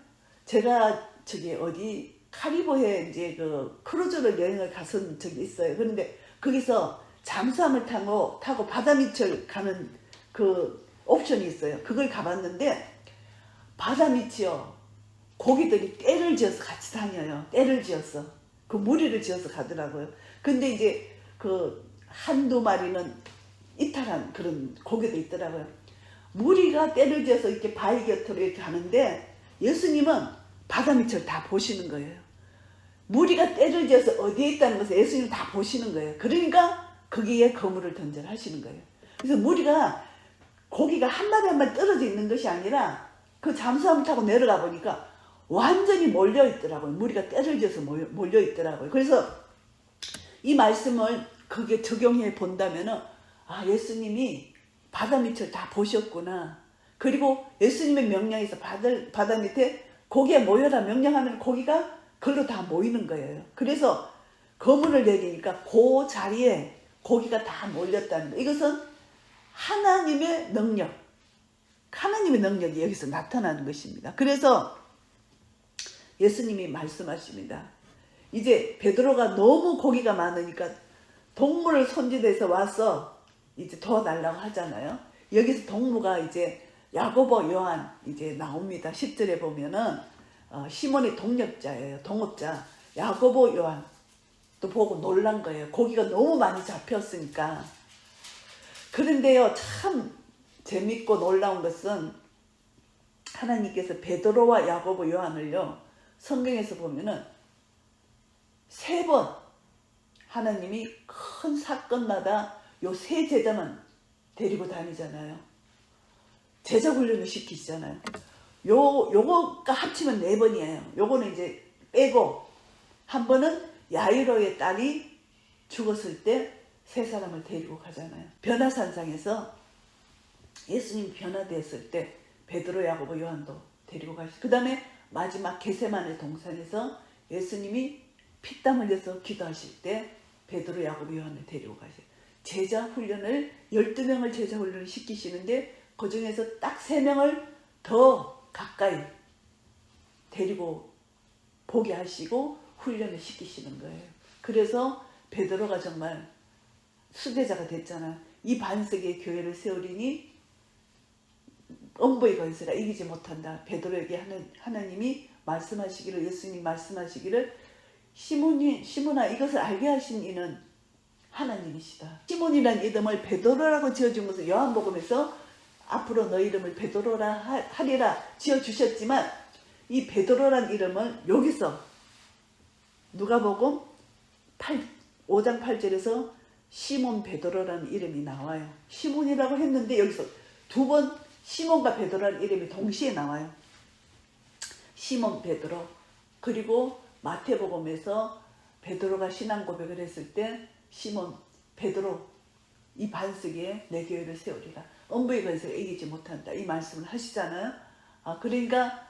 제가 저기 어디 카리브해 이제 그 크루즈를 여행을 갔던 적이 있어요. 그런데 거기서 잠수함을 타고 바다 밑을 가는 그 옵션이 있어요. 그걸 가봤는데 바다 밑이요, 고기들이 떼를 지어서 같이 다녀요. 떼를 지어서 그 무리를 지어서 가더라고요. 근데 이제 그 한두 마리는 이탈한 그런 고기도 있더라고요. 무리가 떼를 지어서 이렇게 바위 곁으로 이렇게 가는데 예수님은 바다 밑을 다 보시는 거예요. 무리가 떼를 지어서 어디에 있다는 것을 예수님은 다 보시는 거예요. 그러니까 거기에 거물을 던져라 하시는 거예요. 그래서 무리가 고기가 한 마리 한 마리 떨어져 있는 것이 아니라 그 잠수함 타고 내려가 보니까 완전히 몰려 있더라고요. 무리가 떼를 지어서 몰려 있더라고요. 그래서 이 말씀을 거기에 적용해 본다면은, 아, 예수님이 바다 밑을 다 보셨구나. 그리고 예수님의 명령에서 바다 밑에 고기에 모여라 명령하면 고기가 그걸로 다 모이는 거예요. 그래서 거물을 내리니까 그 자리에 고기가 다 몰렸다는 거예요. 이것은 하나님의 능력이 여기서 나타나는 것입니다. 그래서 예수님이 말씀하십니다. 이제 베드로가 너무 고기가 많으니까 동물 손질해서 와서 이제 도와달라고 하잖아요. 여기서 동무가 이제 야고보, 요한 이제 나옵니다. 10절에 보면은 시몬의 동력자예요. 동업자 야고보, 요한 또 보고 놀란 거예요. 고기가 너무 많이 잡혔으니까. 그런데요, 참 재밌고 놀라운 것은 하나님께서 베드로와 야고보, 요한을요, 성경에서 보면은 3번 하나님이 큰 사건마다 요 3제자만 데리고 다니잖아요. 제자 훈련을 시키시잖아요. 요거가 합치면 4번이에요. 요거는 이제 빼고 한 번은 야이로의 딸이 죽었을 때 3사람을 데리고 가잖아요. 변화산상에서 예수님 변화되었을 때 베드로, 야고보, 요한도 데리고 가시고, 그 다음에 마지막 게세마네 동산에서 예수님이 피땀 흘려서 기도하실 때 베드로, 야고보, 요한을 데리고 가세요. 제자 훈련을 12명을 제자 훈련을 시키시는데 그 중에서 딱 3명을 더 가까이 데리고 보게 하시고 훈련을 시키시는 거예요. 그래서 베드로가 정말 수제자가 됐잖아. 이 반석의 교회를 세우리니 엄부의 건세가 이기지 못한다. 베드로에게 하나님이 말씀하시기를, 예수님이 말씀하시기를, 시몬아, 이것을 알게 하신 이는 하나님이시다. 시몬이라는 이름을 베드로라고 지어준 것은 요한복음에서 앞으로 너 이름을 베드로라 하리라 지어주셨지만, 이 베드로라는 이름을 여기서 누가복음 5장 8절에서 시몬 베드로라는 이름이 나와요. 시몬이라고 했는데 여기서 2번 시몬과 베드로라는 이름이 동시에 나와요. 시몬 베드로. 그리고 마태복음에서 베드로가 신앙 고백을 했을 때 시몬 베드로, 이 반석에 내 교회를 세우리라. 엄부의 건세가 이기지 못한다. 이 말씀을 하시잖아요. 그러니까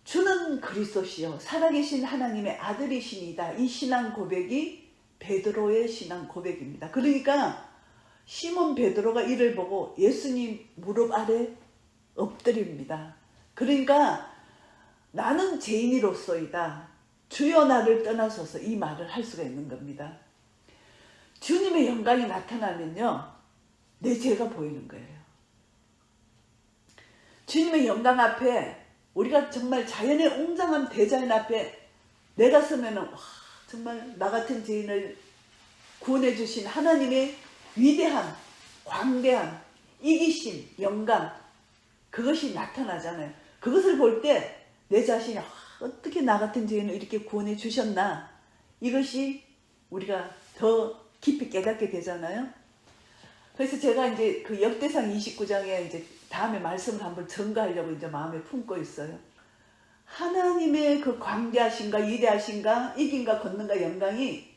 주는 그리스도시요 살아계신 하나님의 아들이시니다. 이 신앙 고백이 베드로의 신앙 고백입니다. 그러니까 시몬 베드로가 이를 보고 예수님 무릎 아래 엎드립니다. 그러니까 나는 죄인이로소이다. 주여 나를 떠나소서, 이 말을 할 수가 있는 겁니다. 주님의 영광이 나타나면요, 내 죄가 보이는 거예요. 주님의 영광 앞에 우리가 정말 자연의 웅장한 대자연 앞에 내가 서면은 와, 정말 나 같은 죄인을 구원해 주신 하나님의 위대함, 광대함, 이기심, 영광, 그것이 나타나잖아요. 그것을 볼 때 내 자신이 어떻게 나 같은 죄인을 이렇게 구원해 주셨나, 이것이 우리가 더 깊이 깨닫게 되잖아요. 그래서 제가 이제 그 역대상 29장에 이제 다음에 말씀을 한번 전가하려고 이제 마음에 품고 있어요. 하나님의 그 광대하신가, 위대하신가, 이긴가, 걷는가, 영광이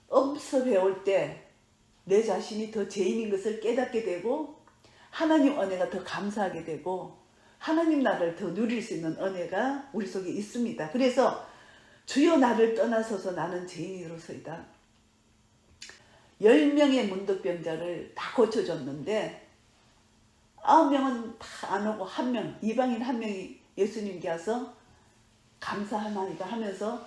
엄습해 올 때 내 자신이 더 죄인인 것을 깨닫게 되고, 하나님 은혜가 더 감사하게 되고, 하나님 나라를 더 누릴 수 있는 은혜가 우리 속에 있습니다. 그래서 주여 나를 떠나서서 나는 죄인으로서이다. 10명의 문득병자를 다 고쳐줬는데 9명은 다 안 오고 1명, 이방인 1명이 예수님께 와서 감사하나이다 하면서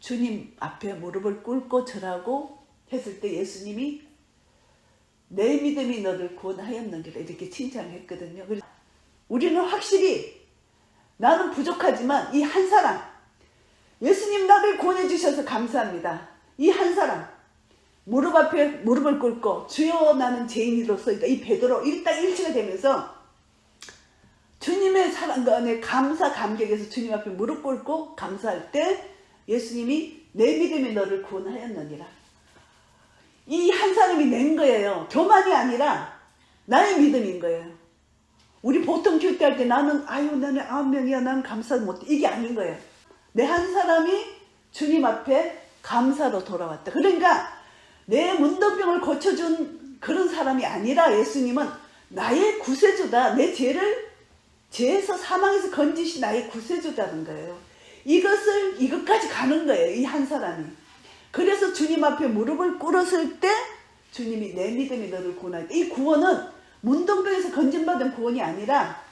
주님 앞에 무릎을 꿇고 절하고 했을 때 예수님이 내 믿음이 너를 구원하였느니라 이렇게 칭찬했거든요. 그래서 우리는 확실히 나는 부족하지만 이 한 사람, 예수님 나를 구원해 주셔서 감사합니다. 이 한 사람 무릎 앞에 무릎을 꿇고 주여 나는 죄인으로서이다, 이 베드로 일치가 되면서 주님의 사랑과 은혜, 감사 감격에서 주님 앞에 무릎 꿇고 감사할 때 예수님이 내 믿음이 너를 구원하였느니라. 이 한 사람이 낸 거예요. 교만이 아니라 나의 믿음인 거예요. 우리 보통 교대할 때 나는 나는 9명이야, 나는 감사 못해, 이게 아닌 거예요. 내 한 사람이 주님 앞에 감사로 돌아왔다. 그러니까 내 문둥병을 고쳐준 그런 사람이 아니라 예수님은 나의 구세주다. 내 죄에서 사망에서 건지신 나의 구세주다는 거예요. 이것까지 가는 거예요. 이 한 사람이. 그래서 주님 앞에 무릎을 꿇었을 때 주님이 내 믿음이 너를 구원하겠다. 이 구원은 문둥병에서 건진받은 구원이 아니라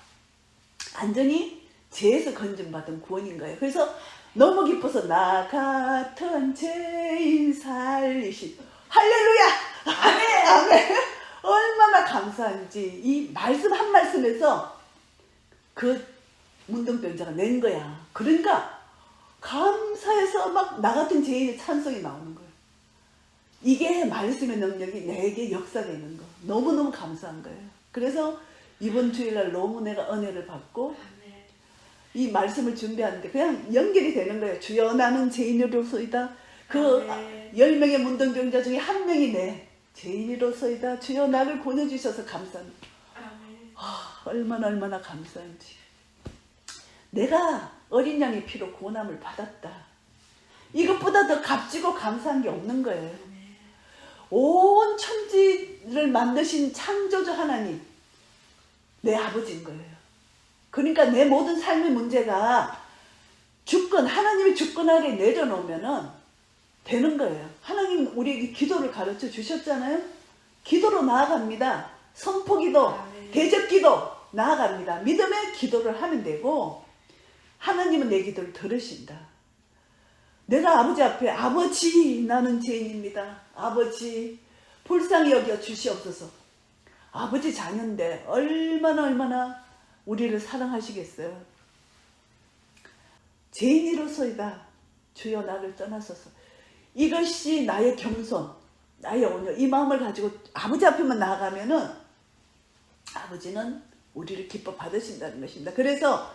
완전히 죄에서 건진받은 구원인 거예요. 그래서 너무 기뻐서 나 같은 죄인 살리신, 할렐루야! 아멘! 아멘! 얼마나 감사한지 이 말씀 한 말씀에서 그 문둥병자가 낸 거야. 그러니까 감사해서 막 나 같은 죄인의 찬송이 나오는 거예요. 이게 말씀의 능력이 내게 역사되는 거. 너무너무 감사한 거예요. 그래서 이번 주일날 너무 내가 은혜를 받고 이 말씀을 준비하는데 그냥 연결이 되는 거예요. 주여 나는 죄인으로서이다. 그 10명의 문둥병자 중에 1명이 내 죄인으로서이다. 주여 나를 보내주셔서 감사합니다. 얼마나 감사한지. 내가 어린 양의 피로 구원함을 받았다. 이것보다 더 값지고 감사한 게 없는 거예요. 온 천지를 만드신 창조주 하나님, 내 아버지인 거예요. 그러니까 내 모든 삶의 문제가 주권, 하나님의 주권 아래 내려놓으면 되는 거예요. 하나님 우리에게 기도를 가르쳐 주셨잖아요. 기도로 나아갑니다. 선포기도, 대적기도 나아갑니다. 믿음의 기도를 하면 되고 하나님은 내 기도를 들으신다. 내가 아버지 앞에 아버지 나는 죄인입니다. 아버지 불쌍히 여겨 주시옵소서. 아버지 자녀인데 얼마나 우리를 사랑하시겠어요. 죄인으로서이다. 주여 나를 떠나소서. 이것이 나의 겸손, 나의 온유, 이 마음을 가지고 아버지 앞에만 나아가면은 아버지는 우리를 기뻐 받으신다는 것입니다. 그래서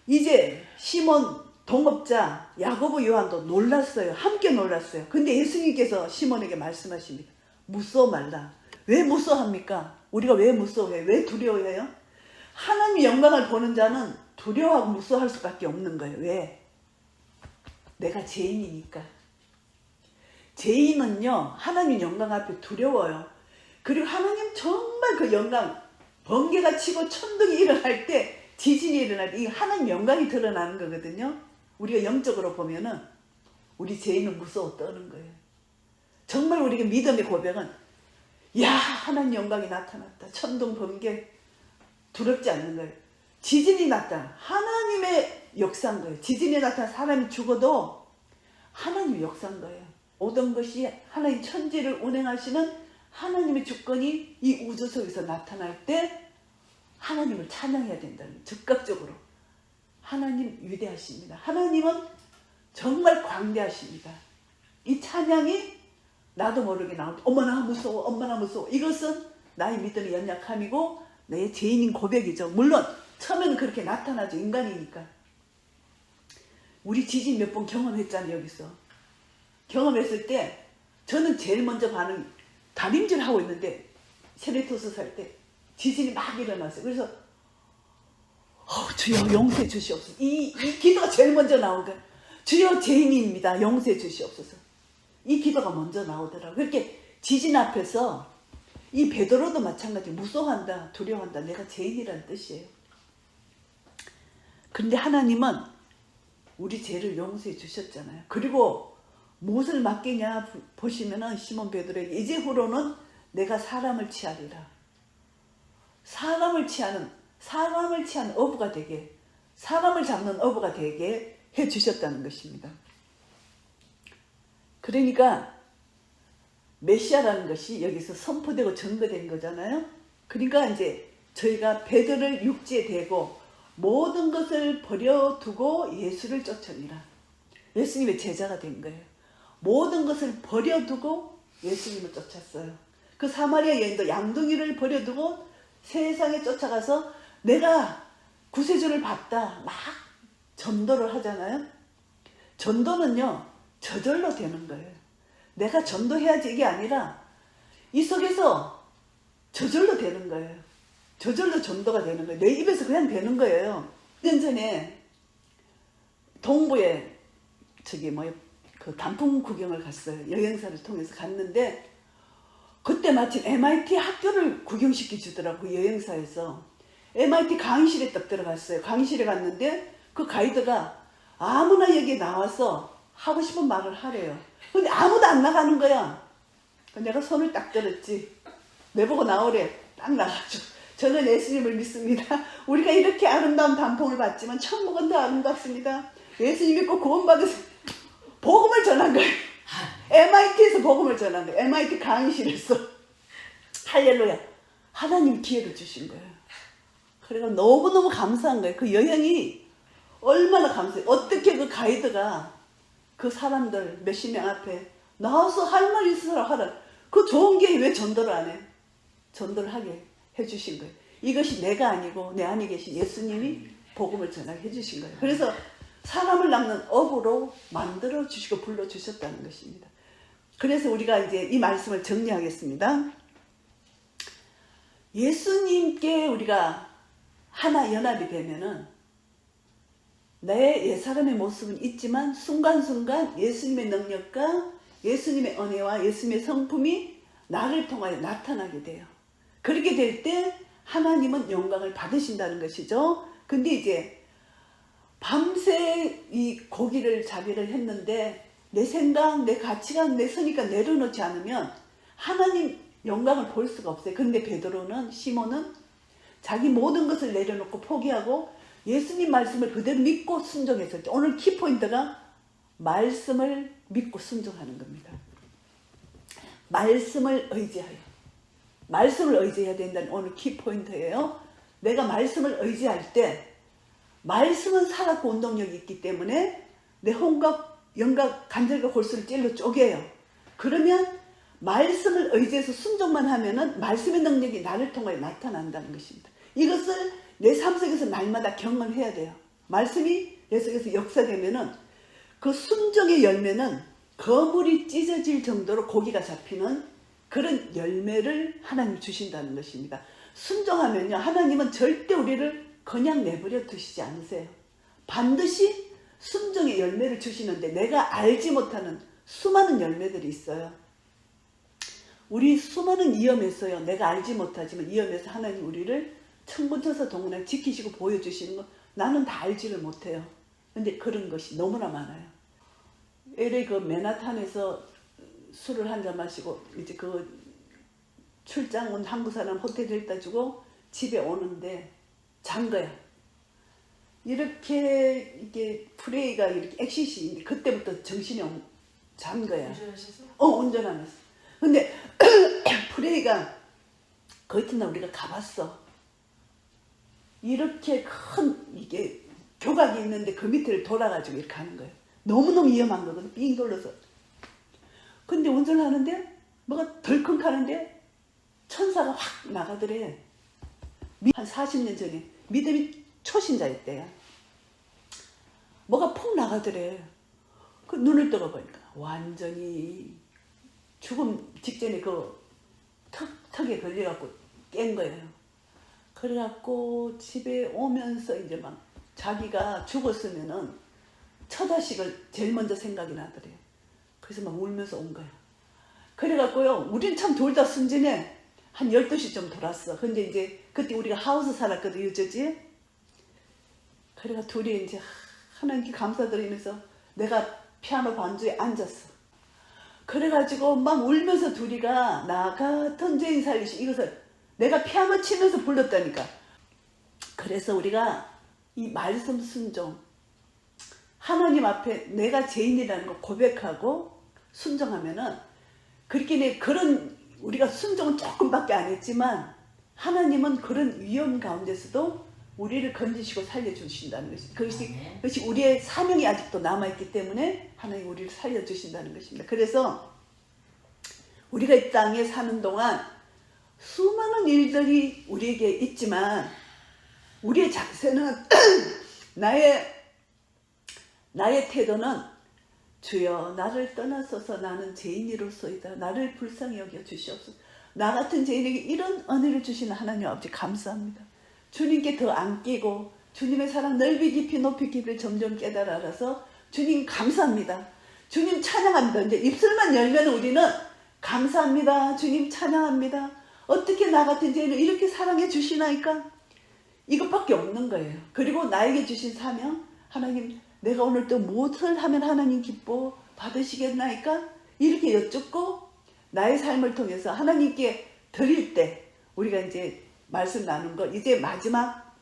이제 시몬 동업자 야고보 요한도 놀랐어요. 함께 놀랐어요. 근데 예수님께서 시몬에게 말씀하십니다. 무서워 말라. 왜 무서워합니까? 우리가 왜 무서워해요? 왜 두려워해요? 하나님의 영광을 보는 자는 두려워하고 무서워할 수밖에 없는 거예요. 왜? 내가 죄인이니까. 죄인은요 하나님 영광 앞에 두려워요. 그리고 하나님 정말 그 영광, 번개가 치고 천둥이 일어날 때, 지진이 일어날 때 이 하나님 영광이 드러나는 거거든요. 우리가 영적으로 보면은 우리 죄인은 무서워 떠는 거예요. 정말 우리가 믿음의 고백은 야 하나님 영광이 나타났다. 천둥 번개 두렵지 않는 거예요. 지진이 났다. 하나님의 역사인 거예요. 지진이 나타나 사람이 죽어도 하나님의 역사인 거예요. 모든 것이 하나님 천지를 운행하시는 하나님의 주권이 이 우주 속에서 나타날 때 하나님을 찬양해야 된다는 거예요. 즉각적으로. 하나님 위대하십니다. 하나님은 정말 광대하십니다. 이 찬양이 나도 모르게 나오는데 어머나 무서워, 어머나 무서워. 이것은 나의 믿음의 연약함이고 내 죄인인 고백이죠. 물론 처음에는 그렇게 나타나죠. 인간이니까. 우리 지진 몇 번 경험했잖아요. 여기서 경험했을 때 저는 제일 먼저 반응, 다림질 하고 있는데 세네토스 살 때 지진이 막 일어났어요. 그래서 주여 용서해 주시옵소서. 이 기도가 제일 먼저 나온 거예요. 주여 죄인입니다. 용서해 주시옵소서. 이 기도가 먼저 나오더라고요. 그렇게 지진 앞에서 이 베드로도 마찬가지 무서워한다, 두려워한다. 내가 죄인이라는 뜻이에요. 그런데 하나님은 우리 죄를 용서해 주셨잖아요. 그리고 무엇을 맡기냐 보시면은 시몬 베드로에게 이제후로는 내가 사람을 취하리라. 사람을 취하는 어부가 되게, 사람을 잡는 어부가 되게 해 주셨다는 것입니다. 그러니까 메시아라는 것이 여기서 선포되고 증거된 거잖아요. 그러니까 이제 저희가 베드로를 육지에 대고 모든 것을 버려두고 예수를 쫓으니라. 예수님의 제자가 된 거예요. 모든 것을 버려두고 예수님을 쫓았어요. 그 사마리아 여인도 양동이를 버려두고 세상에 쫓아가서 내가 구세주를 봤다 막 전도를 하잖아요. 전도는요 저절로 되는 거예요. 내가 전도해야지 이게 아니라 이 속에서 저절로 되는 거예요. 저절로 전도가 되는 거예요. 내 입에서 그냥 되는 거예요. 1년 전에 동부에 그 단풍 구경을 갔어요. 여행사를 통해서 갔는데 그때 마침 MIT 학교를 구경시켜 주더라고요. 여행사에서. MIT 강의실에 딱 들어갔어요. 강의실에 갔는데 그 가이드가 아무나 여기 나와서 하고 싶은 말을 하래요. 근데 아무도 안 나가는 거야. 내가 손을 딱 들었지. 내보고 나오래. 딱 나가죠. 저는 예수님을 믿습니다. 우리가 이렇게 아름다운 단풍을 봤지만 천국은 더 아름답습니다. 예수님 믿고 구원받으세요. 복음을 전한 거예요. MIT에서 복음을 전한 거예요. MIT 강의실에서. 할렐루야. 하나님 기회를 주신 거예요. 그래서 너무너무 감사한 거예요. 그 여행이 얼마나 감사해요. 어떻게 그 가이드가 그 사람들 몇십 명 앞에 나와서 할 말 있어라 하라. 그 좋은 기회에 왜 전도를 안 해? 전도를 하게 해주신 거예요. 이것이 내가 아니고 내 안에 계신 예수님이 복음을 전하게 해주신 거예요. 그래서 사람을 낚는 업으로 만들어 주시고 불러 주셨다는 것입니다. 그래서 우리가 이제 이 말씀을 정리하겠습니다. 예수님께 우리가 하나 연합이 되면은 내 옛사람의 모습은 있지만 순간순간 예수님의 능력과 예수님의 은혜와 예수님의 성품이 나를 통하여 나타나게 돼요. 그렇게 될 때 하나님은 영광을 받으신다는 것이죠. 근데 이제 밤새 이 고기를 자기를 했는데 내 생각, 내 가치관, 내 선이니까 내려놓지 않으면 하나님 영광을 볼 수가 없어요. 그런데 베드로는, 시몬은 자기 모든 것을 내려놓고 포기하고 예수님 말씀을 그대로 믿고 순종했을 때, 오늘 키포인트가 말씀을 믿고 순종하는 겁니다. 말씀을 의지하여. 말씀을 의지해야 된다는 오늘 키포인트예요. 내가 말씀을 의지할 때 말씀은 살았고 운동력이 있기 때문에 내 혼각, 영각, 관절과 골수를 찔러 쪼개요. 그러면 말씀을 의지해서 순종만 하면은 말씀의 능력이 나를 통해 나타난다는 것입니다. 이것을 내 삶 속에서 날마다 경험해야 돼요. 말씀이 내 속에서 역사되면은 그 순종의 열매는 거물이 찢어질 정도로 고기가 잡히는 그런 열매를 하나님 주신다는 것입니다. 순종하면요, 하나님은 절대 우리를 그냥 내버려 두시지 않으세요. 반드시 순종의 열매를 주시는데 내가 알지 못하는 수많은 열매들이 있어요. 우리 수많은 위험에서요, 내가 알지 못하지만 위험에서 하나님 우리를 천군천사 동문에 지키시고 보여주시는 거 나는 다 알지를 못해요. 근데 그런 것이 너무나 많아요. LA 그 맨하탄에서 술을 한 잔 마시고 이제 그 출장 온 한국 사람 호텔에 일다 주고 집에 오는데 잔 거야. 이렇게 이게 프레이가 이렇게 엑시시 그때부터 정신이 잔 거야. 운전하셔서? 운전하면서. 근데 프레이가 그 이튿날 우리가 가봤어. 이렇게 큰 이게 교각이 있는데 그 밑을 돌아가지고 이렇게 하는 거예요. 너무너무 위험한 거거든. 삥 돌려서. 근데 운전을 하는데 뭐가 덜컹 하는데 천사가 확 나가더래. 한 40년 전에 믿음이 초신자였대요. 뭐가 푹 나가더래. 그 눈을 떠보니까 완전히 죽음 직전에 그 턱에 걸려갖고 깬 거예요. 그래갖고 집에 오면서 이제 막 자기가 죽었으면은 처자식을 제일 먼저 생각이 나더래요. 그래서 막 울면서 온 거예요. 그래갖고요, 우린 참 둘 다 순진해. 한 12시쯤 돌았어. 근데 이제 그때 우리가 하우스 살았거든, 유저지. 그래가 둘이 이제 하나님께 감사드리면서 내가 피아노 반주에 앉았어. 그래가지고 막 울면서 둘이가 나 같은 죄인 살리시, 이것을 내가 피아노 치면서 불렀다니까. 그래서 우리가 이 말씀 순종, 하나님 앞에 내가 죄인이라는 거 고백하고 순종하면은, 그렇게 그런 우리가 순종은 조금밖에 안 했지만 하나님은 그런 위험 가운데서도 우리를 건지시고 살려주신다는 것이, 그것이 우리의 사명이 아직도 남아있기 때문에 하나님 우리를 살려주신다는 것입니다. 그래서 우리가 이 땅에 사는 동안 수많은 일들이 우리에게 있지만 우리의 자세는 나의 태도는 주여 나를 떠나소서 나는 죄인이로소이다. 나를 불쌍히 여겨 주시옵소서. 나 같은 죄인에게 이런 은혜를 주시는 하나님 아버지 감사합니다. 주님께 더 안기고 주님의 사랑 넓이 깊이 높이 깊이 점점 깨달아 알아서 주님 감사합니다. 주님 찬양합니다. 이제 입술만 열면 우리는 감사합니다. 주님 찬양합니다. 어떻게 나 같은 죄인을 이렇게 사랑해 주시나이까? 이것밖에 없는 거예요. 그리고 나에게 주신 사명, 하나님 내가 오늘 또 무엇을 하면 하나님 기뻐 받으시겠나이까? 이렇게 여쭙고 나의 삶을 통해서 하나님께 드릴 때 우리가 이제 말씀 나눈 거, 이제 마지막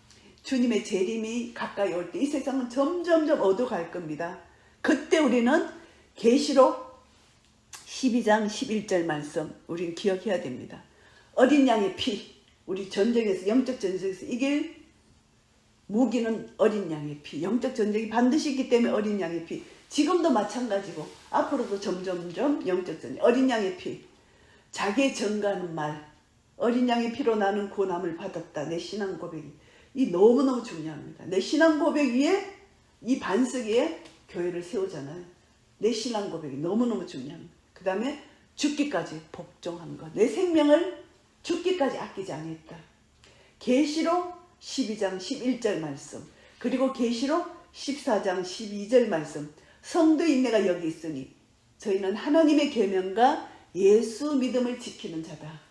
주님의 재림이 가까이 올 때 이 세상은 점점점 어두워갈 겁니다. 그때 우리는 계시록 12장 11절 말씀 우리는 기억해야 됩니다. 어린 양의 피, 우리 전쟁에서, 영적 전쟁에서 이길 무기는 어린 양의 피, 영적 전쟁이 반드시 있기 때문에 어린 양의 피, 지금도 마찬가지고 앞으로도 점점점 영적 전쟁, 어린 양의 피, 자기의 정가하는 말, 어린 양의 피로 나는 구원함을 받았다. 내 신앙 고백이, 이 너무너무 중요합니다. 내 신앙 고백 위에, 이 반석 위에 교회를 세우잖아요. 내 신앙 고백이 너무너무 중요합니다. 그 다음에 죽기까지 복종한 것, 내 생명을 죽기까지 아끼지 않았다. 계시록 12장 11절 말씀, 그리고 계시록 14장 12절 말씀, 성도의 인내가 여기 있으니 저희는 하나님의 계명과 예수 믿음을 지키는 자다.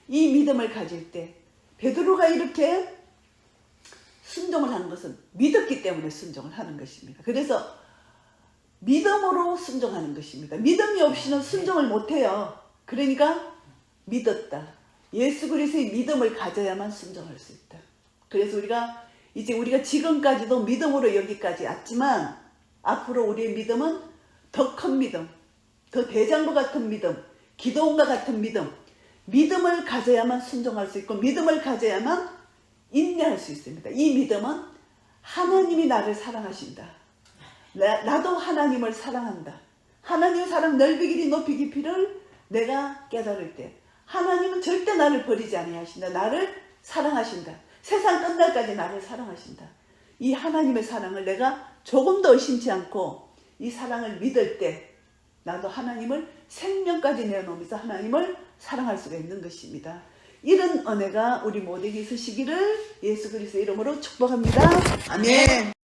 이 믿음을 가질 때 베드로가 이렇게 순종을 하는 것은 믿었기 때문에 순종을 하는 것입니다. 그래서 믿음으로 순종하는 것입니다. 믿음이 없이는 순종을 못해요. 그러니까 믿었다. 예수 그리스도의 믿음을 가져야만 순종할 수 있다. 그래서 우리가 지금까지도 믿음으로 여기까지 왔지만 앞으로 우리의 믿음은 더 큰 믿음, 더 대장부 같은 믿음, 기도원과 같은 믿음을 가져야만 순종할 수 있고 믿음을 가져야만 인내할 수 있습니다. 이 믿음은 하나님이 나를 사랑하신다. 나도 하나님을 사랑한다. 하나님의 사랑 넓이 길이 높이 깊이를 내가 깨달을 때 하나님은 절대 나를 버리지 아니하신다. 나를 사랑하신다. 세상 끝날까지 나를 사랑하신다. 이 하나님의 사랑을 내가 조금도 의심치 않고 이 사랑을 믿을 때 나도 하나님을 생명까지 내어놓으면서 하나님을 사랑할 수가 있는 것입니다. 이런 은혜가 우리 모두에게 있으시기를 예수 그리스도의 이름으로 축복합니다. 아멘.